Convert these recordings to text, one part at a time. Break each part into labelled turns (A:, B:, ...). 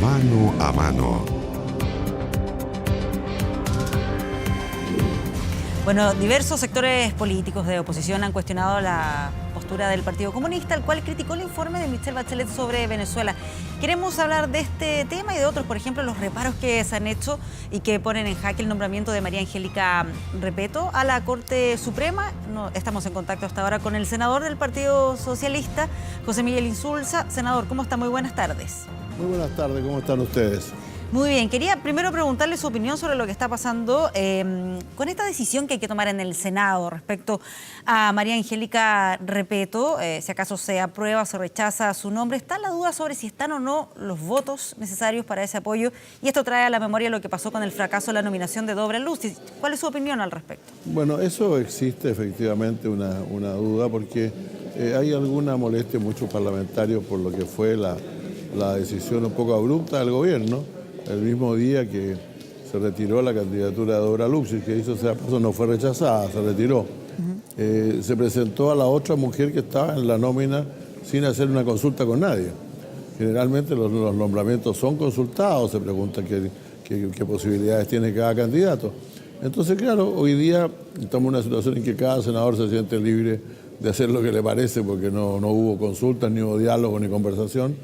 A: Mano a Mano.
B: Bueno, diversos sectores políticos de oposición han cuestionado la postura del Partido Comunista, el cual criticó el informe de Michelle Bachelet sobre Venezuela. Queremos hablar de este tema y de otros, por ejemplo, los reparos que se han hecho y que ponen en jaque el nombramiento de María Angélica Repeto a la Corte Suprema. Estamos en contacto hasta ahora con el senador del Partido Socialista, José Miguel Insulza. Senador, ¿cómo está? Muy buenas tardes.
C: Muy buenas tardes, ¿cómo están ustedes?
B: Muy bien, quería primero preguntarle su opinión sobre lo que está pasando con esta decisión que hay que tomar en el Senado respecto a María Angélica Repeto, si acaso se aprueba o se rechaza su nombre. Está la duda sobre si están o no los votos necesarios para ese apoyo, y esto trae a la memoria lo que pasó con el fracaso de la nominación de Dobra Lucy. ¿Cuál es su opinión al respecto?
C: Bueno, eso existe efectivamente una duda porque hay alguna molestia en muchos parlamentarios por lo que fue la decisión un poco abrupta del gobierno. El mismo día que se retiró la candidatura de Dobra Lucy, que hizo sea paso, no fue rechazada, se retiró. Se presentó a la otra mujer que estaba en la nómina sin hacer una consulta con nadie. Generalmente los nombramientos son consultados, se pregunta qué posibilidades tiene cada candidato. Entonces, claro, hoy día estamos en una situación en que cada senador se siente libre de hacer lo que le parece porque no hubo consultas, ni hubo diálogo, ni conversación.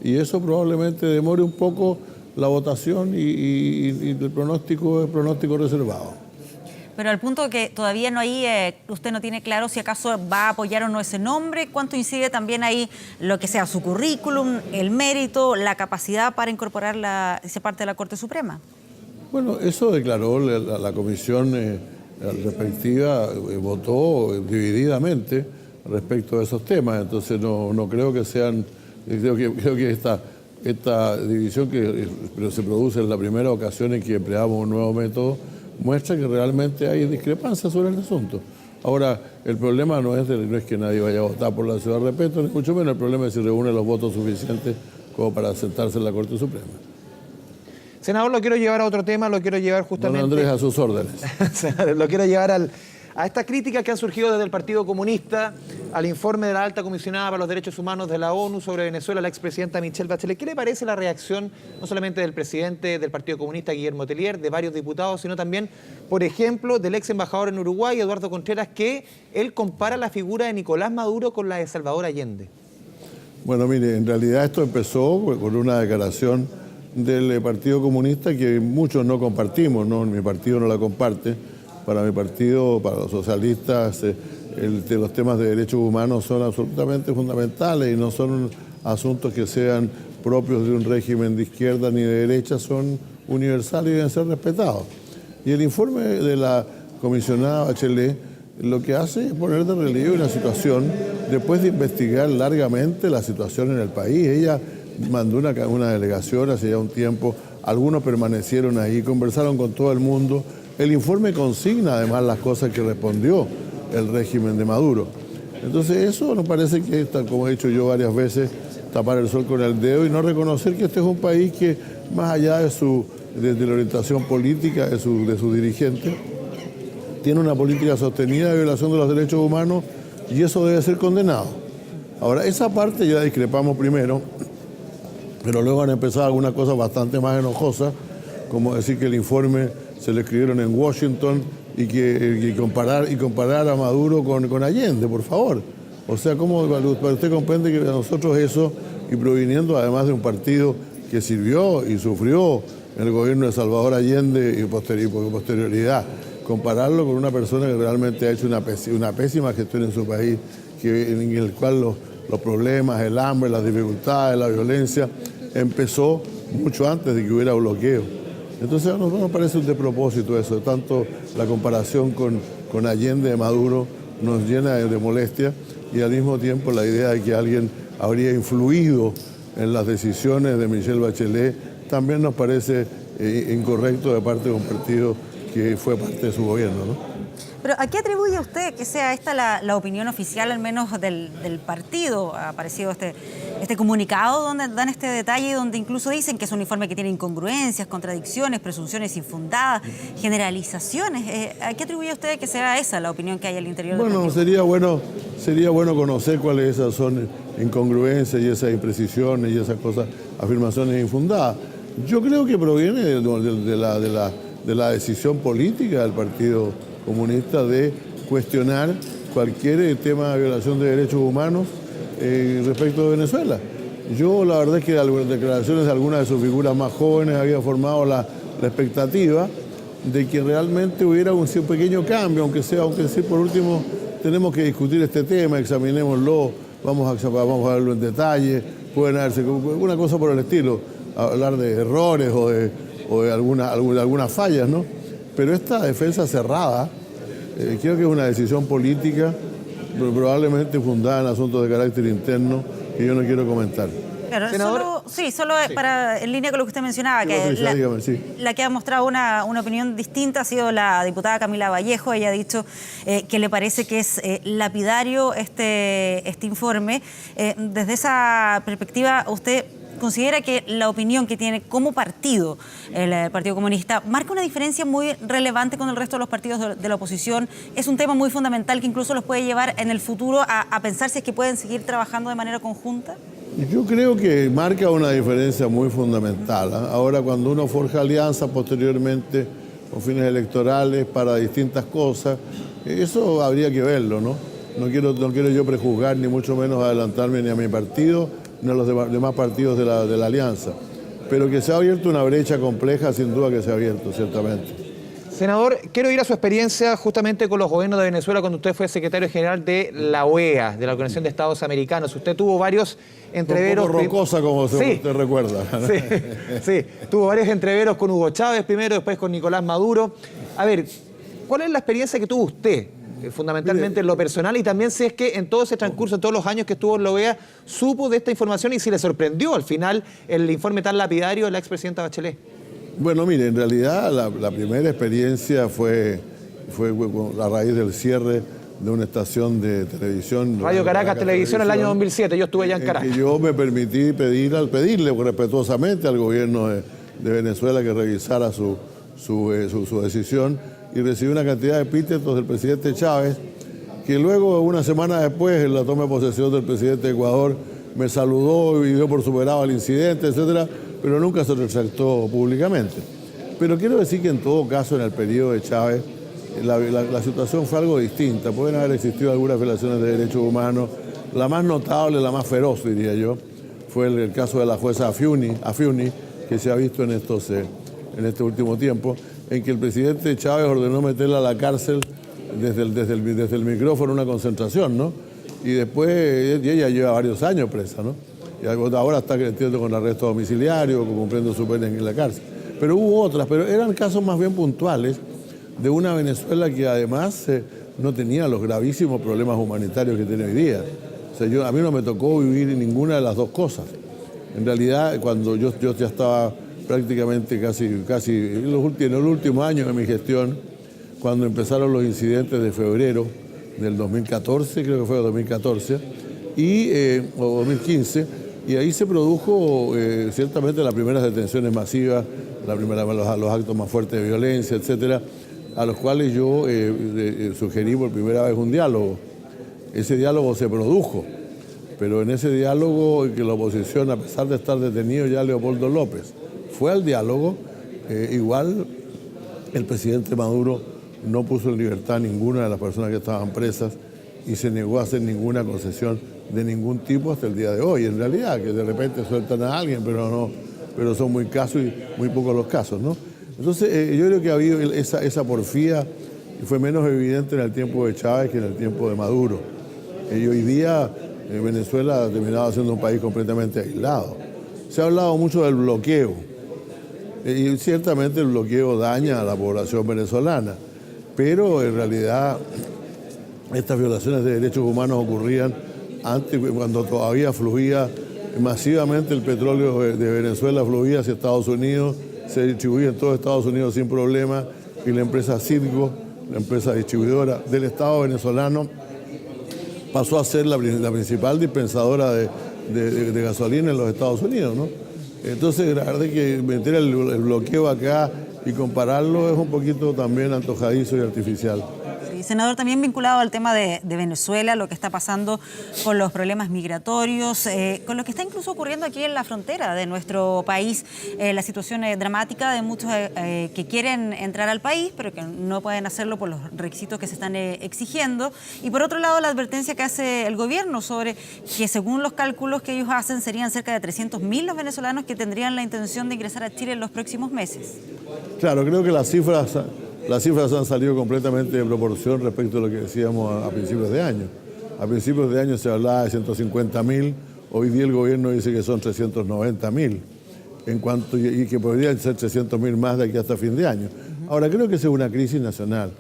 C: Y eso probablemente demore un poco la votación y el pronóstico es pronóstico reservado.
B: Pero al punto que todavía no hay, usted no tiene claro si acaso va a apoyar o no ese nombre, ¿cuánto incide también ahí lo que sea su currículum, el mérito, la capacidad para incorporar esa parte de la Corte Suprema?
C: Bueno, eso declaró la comisión respectiva, votó divididamente respecto a esos temas, entonces no creo que sean, creo que esta división que se produce en la primera ocasión en que empleamos un nuevo método muestra que realmente hay discrepancias sobre el asunto. Ahora, el problema no es que nadie vaya a votar por la ciudad de Repeto, ni mucho menos. El problema es si reúne los votos suficientes como para sentarse en la Corte Suprema.
D: Senador, lo quiero llevar a otro tema, lo quiero llevar justamente...
C: Don Andrés, a sus órdenes.
D: Lo quiero llevar a esta crítica que ha surgido desde el Partido Comunista al informe de la alta comisionada para los derechos humanos de la ONU sobre Venezuela, la expresidenta Michelle Bachelet. ¿Qué le parece la reacción no solamente del presidente del Partido Comunista, Guillermo Tellier, de varios diputados, sino también, por ejemplo, del ex embajador en Uruguay, Eduardo Contreras, que él compara la figura de Nicolás Maduro con la de Salvador Allende?
C: Bueno, mire, en realidad esto empezó con una declaración del Partido Comunista que muchos no compartimos, ¿no? Mi partido no la comparte. Para mi partido, para los socialistas, los temas de derechos humanos son absolutamente fundamentales y no son asuntos que sean propios de un régimen de izquierda ni de derecha, son universales y deben ser respetados. Y el informe de la comisionada Bachelet lo que hace es poner de relieve una situación, después de investigar largamente la situación en el país. Ella mandó una delegación hace ya un tiempo, algunos permanecieron ahí, conversaron con todo el mundo. El informe consigna además las cosas que respondió el régimen de Maduro. Entonces eso nos parece que es, como he dicho yo varias veces, tapar el sol con el dedo y no reconocer que este es un país que, más allá de la orientación política de sus dirigentes, tiene una política sostenida de violación de los derechos humanos y eso debe ser condenado. Ahora, esa parte ya discrepamos primero, pero luego han empezado algunas cosas bastante más enojosas, como decir que el informe se lo escribieron en Washington y comparar a Maduro con Allende, por favor. O sea, ¿cómo para usted comprende que a nosotros eso, y proviniendo además de un partido que sirvió y sufrió en el gobierno de Salvador Allende y posterioridad, compararlo con una persona que realmente ha hecho una pésima gestión en su país, en el cual los problemas, el hambre, las dificultades, la violencia, empezó mucho antes de que hubiera bloqueo? Entonces a nosotros nos parece un despropósito eso, tanto la comparación con Allende de Maduro nos llena de molestia y al mismo tiempo la idea de que alguien habría influido en las decisiones de Michelle Bachelet también nos parece incorrecto de parte de un partido que fue parte de su gobierno, ¿no?
B: Pero ¿a qué atribuye usted que sea esta la opinión oficial, al menos del partido? Ha aparecido este comunicado donde dan este detalle, donde incluso dicen que es un informe que tiene incongruencias, contradicciones, presunciones infundadas, generalizaciones. ¿A qué atribuye usted que sea esa la opinión que hay al interior del partido?
C: Bueno, sería bueno conocer cuáles esas son incongruencias y esas imprecisiones y esas cosas, afirmaciones infundadas. Yo creo que proviene de la decisión política del Partido Comunista de cuestionar cualquier tema de violación de derechos humanos respecto de Venezuela. Yo la verdad es que las declaraciones de algunas de sus figuras más jóvenes había formado la expectativa de que realmente hubiera un pequeño cambio, aunque sí, por último tenemos que discutir este tema, examinémoslo, vamos a verlo en detalle, pueden haberse alguna cosa por el estilo, hablar de errores o de algunas fallas, ¿no? Pero esta defensa cerrada, creo que es una decisión política, probablemente fundada en asuntos de carácter interno, que yo no quiero comentar.
B: Claro, solo para, en línea con lo que usted mencionaba,
C: Sí,
B: que
C: Patricia, dígame, sí.
B: la que ha mostrado una opinión distinta ha sido la diputada Camila Vallejo. Ella ha dicho que le parece que es lapidario este informe. Desde esa perspectiva, ¿usted considera que la opinión que tiene como partido el Partido Comunista marca una diferencia muy relevante con el resto de los partidos de la oposición? ¿Es un tema muy fundamental que incluso los puede llevar en el futuro a pensar si es que pueden seguir trabajando de manera conjunta?
C: Yo creo que marca una diferencia muy fundamental, ¿eh? Ahora, cuando uno forja alianzas posteriormente con fines electorales para distintas cosas, eso habría que verlo, ¿no? No quiero yo prejuzgar, ni mucho menos adelantarme ni a mi partido, ni a los demás partidos de la alianza. Pero que se ha abierto una brecha compleja, sin duda que se ha abierto, ciertamente.
D: Senador, quiero ir a su experiencia justamente con los gobiernos de Venezuela cuando usted fue secretario general de la OEA, de la Organización de Estados Americanos. Usted tuvo varios entreveros...
C: Un poco rocosa, como usted recuerda.
D: Sí, tuvo varios entreveros con Hugo Chávez primero, después con Nicolás Maduro. A ver, ¿cuál es la experiencia que tuvo usted, fundamentalmente en lo personal, y también si es que en todo ese transcurso, en todos los años que estuvo en la OEA, supo de esta información y si le sorprendió al final el informe tan lapidario de la expresidenta Bachelet?
C: Bueno, mire, en realidad la primera experiencia fue a raíz del cierre de una estación de televisión.
D: Radio Caracas Televisión, en el año 2007, yo estuve allá en Caracas.
C: Que yo me permití pedirle respetuosamente al gobierno de Venezuela que revisara su decisión, y recibí una cantidad de epítetos del presidente Chávez, que luego, una semana después, en la toma de posesión del presidente de Ecuador, me saludó y dio por superado el incidente, etcétera, pero nunca se retractó públicamente. Pero quiero decir que en todo caso, en el periodo de Chávez, la situación fue algo distinta. Pueden haber existido algunas violaciones de derechos humanos. La más notable, la más feroz, diría yo, fue el caso de la jueza Afiuni, que se ha visto en este último tiempo, en que el presidente Chávez ordenó meterla a la cárcel desde el micrófono, una concentración, ¿no? Y después ella lleva varios años presa, ¿no? Y ahora está, entiendo, con arresto domiciliario, cumpliendo su pena en la cárcel. Pero hubo otras, pero eran casos más bien puntuales de una Venezuela que además no tenía los gravísimos problemas humanitarios que tiene hoy día. O sea, a mí no me tocó vivir ninguna de las dos cosas. En realidad, cuando yo ya estaba prácticamente casi en los últimos años de mi gestión, cuando empezaron los incidentes de febrero del 2014, creo que fue 2014, o 2015, y ahí se produjo ciertamente las primeras detenciones masivas, los actos más fuertes de violencia, etcétera, a los cuales yo sugerí por primera vez un diálogo. Ese diálogo se produjo, pero en ese diálogo que la oposición, a pesar de estar detenido ya Leopoldo López, fue al diálogo, igual el presidente Maduro no puso en libertad a ninguna de las personas que estaban presas y se negó a hacer ninguna concesión de ningún tipo hasta el día de hoy. En realidad, que de repente sueltan a alguien, pero son muy casos y muy pocos los casos, ¿no? Entonces, yo creo que ha habido esa porfía, y fue menos evidente en el tiempo de Chávez que en el tiempo de Maduro. Y hoy día Venezuela ha terminado siendo un país completamente aislado. Se ha hablado mucho del bloqueo, y ciertamente el bloqueo daña a la población venezolana, pero en realidad estas violaciones de derechos humanos ocurrían antes, cuando todavía fluía masivamente el petróleo de Venezuela, fluía hacia Estados Unidos, se distribuía en todo Estados Unidos sin problema, y la empresa Citgo, la empresa distribuidora del Estado venezolano, pasó a ser la principal dispensadora de gasolina en los Estados Unidos, ¿no? Entonces, la verdad es que meter el bloqueo acá y compararlo es un poquito también antojadizo y artificial.
B: Sí. Y senador, también vinculado al tema de Venezuela, lo que está pasando con los problemas migratorios, con lo que está incluso ocurriendo aquí en la frontera de nuestro país, la situación dramática de muchos que quieren entrar al país, pero que no pueden hacerlo por los requisitos que se están exigiendo. Y por otro lado, la advertencia que hace el gobierno sobre que según los cálculos que ellos hacen, serían cerca de 300.000 los venezolanos que tendrían la intención de ingresar a Chile en los próximos meses.
C: Claro, creo que las cifras han salido completamente de proporción respecto a lo que decíamos a principios de año. A principios de año se hablaba de 150.000, hoy día el gobierno dice que son 390.000, y que podrían ser 300.000 más de aquí hasta fin de año. Ahora, creo que esa es una crisis nacional.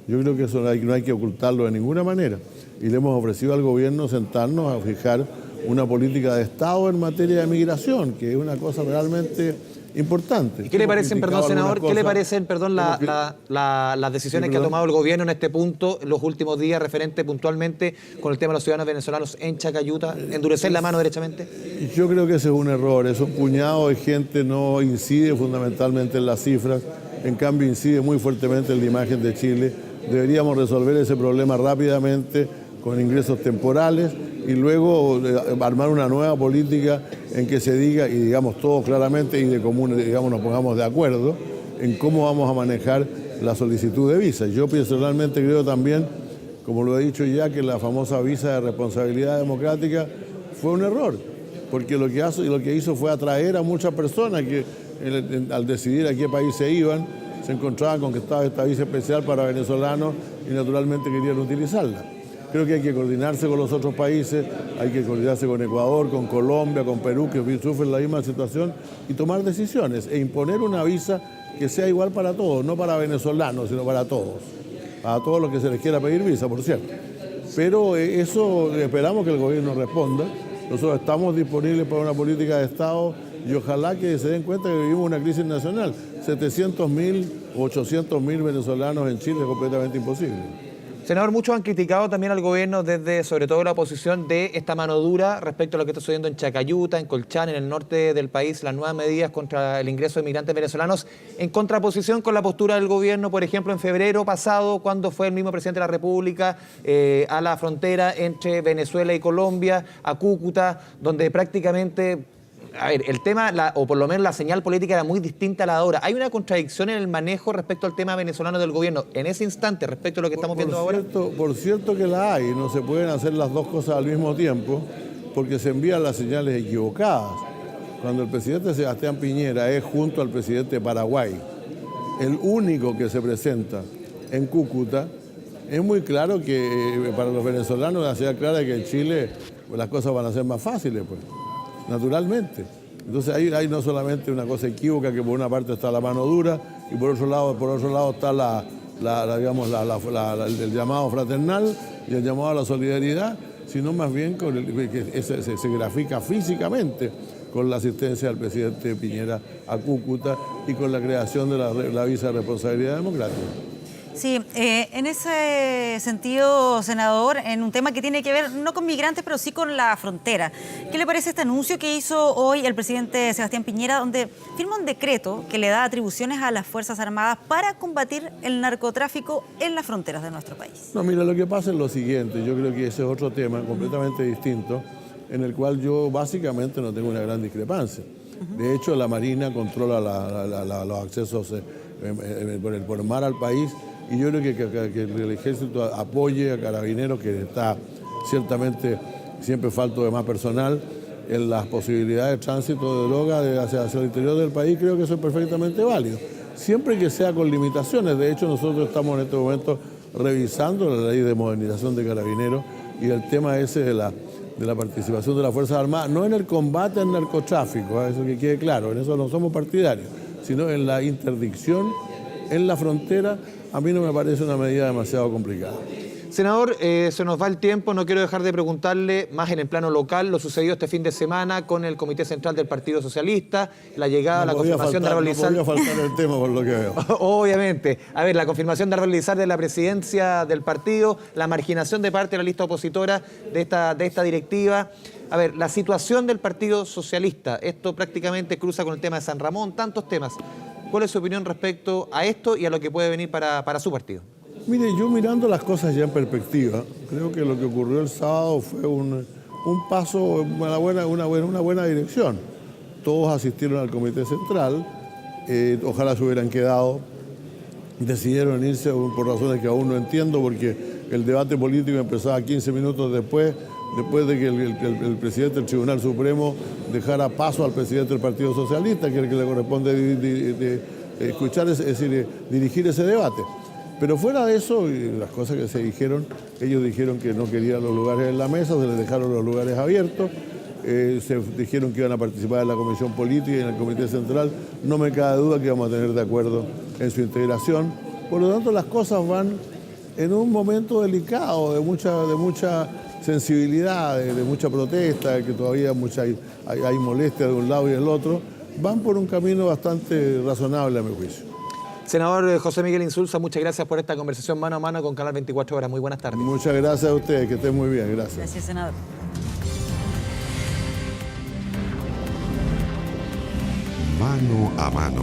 C: Yo creo que eso no hay que ocultarlo de ninguna manera. Y le hemos ofrecido al gobierno sentarnos a fijar una política de Estado en materia de migración, que es una cosa realmente importante.
D: ¿Y qué le parecen, perdón, senador, qué le parecen, perdón, las decisiones que ha tomado el gobierno en este punto, en los últimos días, referente puntualmente con el tema de los ciudadanos venezolanos en Chacayuta, endurecer la mano derechamente?
C: Yo creo que ese es un error, es un puñado de gente, no incide fundamentalmente en las cifras, en cambio incide muy fuertemente en la imagen de Chile. Deberíamos resolver ese problema rápidamente con ingresos temporales y luego armar una nueva política en que se diga, y digamos todos claramente y de común, digamos, nos pongamos de acuerdo en cómo vamos a manejar la solicitud de visa. Yo personalmente creo también, como lo he dicho ya, que la famosa visa de responsabilidad democrática fue un error, porque lo que hizo fue atraer a muchas personas que al decidir a qué país se iban, se encontraban con que estaba esta visa especial para venezolanos y naturalmente querían utilizarla. Creo que hay que coordinarse con los otros países, hay que coordinarse con Ecuador, con Colombia, con Perú, que sufren la misma situación, y tomar decisiones e imponer una visa que sea igual para todos, no para venezolanos, sino para todos los que se les quiera pedir visa, por cierto. Pero eso esperamos que el gobierno responda. Nosotros estamos disponibles para una política de Estado y ojalá que se den cuenta que vivimos una crisis nacional. 700.000 o 800.000 venezolanos en Chile es completamente imposible.
D: Senador, muchos han criticado también al gobierno desde, sobre todo la oposición, de esta mano dura respecto a lo que está sucediendo en Chacayuta, en Colchán, en el norte del país, las nuevas medidas contra el ingreso de migrantes venezolanos, en contraposición con la postura del gobierno, por ejemplo, en febrero pasado, cuando fue el mismo presidente de la República a la frontera entre Venezuela y Colombia, a Cúcuta, donde prácticamente... A ver, el tema, o por lo menos la señal política era muy distinta a la de ahora. ¿Hay una contradicción en el manejo respecto al tema venezolano del gobierno en ese instante respecto a lo que estamos viendo ahora?
C: Por cierto que la hay, no se pueden hacer las dos cosas al mismo tiempo porque se envían las señales equivocadas. Cuando el presidente Sebastián Piñera es junto al presidente de Paraguay, el único que se presenta en Cúcuta, es muy claro que para los venezolanos la señal clara es que en Chile las cosas van a ser más fáciles, pues. Naturalmente. Entonces hay no solamente una cosa equívoca, que por una parte está la mano dura y por otro lado está el llamado fraternal y el llamado a la solidaridad, sino más bien que se grafica físicamente con la asistencia del presidente Piñera a Cúcuta y con la creación de la visa de responsabilidad democrática.
B: Sí, en ese sentido, senador, en un tema que tiene que ver no con migrantes, pero sí con la frontera. ¿Qué le parece este anuncio que hizo hoy el presidente Sebastián Piñera, donde firma un decreto que le da atribuciones a las Fuerzas Armadas para combatir el narcotráfico en las fronteras de nuestro país?
C: No, mira, lo que pasa es lo siguiente, yo creo que ese es otro tema completamente distinto, en el cual yo básicamente no tengo una gran discrepancia. De hecho, la Marina controla los accesos por el mar al país, y yo creo que el Ejército apoye a Carabineros, que está ciertamente siempre falto de más personal, en las posibilidades de tránsito de droga hacia el interior del país. Creo que eso es perfectamente válido, siempre que sea con limitaciones. De hecho, nosotros estamos en este momento revisando la ley de modernización de Carabineros y el tema ese de la participación de las Fuerzas Armadas, no en el combate al narcotráfico, eso que quede claro, en eso no somos partidarios, sino en la interdicción en la frontera. A mí no me parece una medida demasiado complicada.
D: Senador, se nos va el tiempo, no quiero dejar de preguntarle más en el plano local lo sucedido este fin de semana con el Comité Central del Partido Socialista, la llegada, la confirmación de Árbol Lizar.
C: No podía faltar el tema por lo que veo.
D: Obviamente. A ver, la confirmación de Árbol Lizar de la presidencia del partido, la marginación de parte de la lista opositora de esta directiva. A ver, la situación del Partido Socialista, esto prácticamente cruza con el tema de San Ramón, tantos temas. ¿Cuál es su opinión respecto a esto y a lo que puede venir para su partido?
C: Mire, yo mirando las cosas ya en perspectiva, creo que lo que ocurrió el sábado fue un paso en una buena dirección. Todos asistieron al Comité Central, ojalá se hubieran quedado, decidieron irse por razones que aún no entiendo, porque el debate político empezaba 15 minutos después de que el presidente del Tribunal Supremo dejara paso al presidente del Partido Socialista, que es el que le corresponde escuchar, es decir, dirigir ese debate. Pero fuera de eso, y las cosas que se dijeron, ellos dijeron que no querían los lugares en la mesa, se les dejaron los lugares abiertos, se dijeron que iban a participar en la Comisión Política y en el Comité Central. No me cabe duda que vamos a tener de acuerdo en su integración. Por lo tanto, las cosas van en un momento delicado, de mucha sensibilidad, de mucha protesta, de que todavía hay molestia de un lado y del otro. Van por un camino bastante razonable, a mi juicio.
D: Senador José Miguel Insulza, muchas gracias por esta conversación mano a mano con Canal 24 Horas. Muy buenas tardes.
C: Muchas gracias a ustedes, que estén muy bien. Gracias.
B: Gracias, senador.
A: Mano a mano.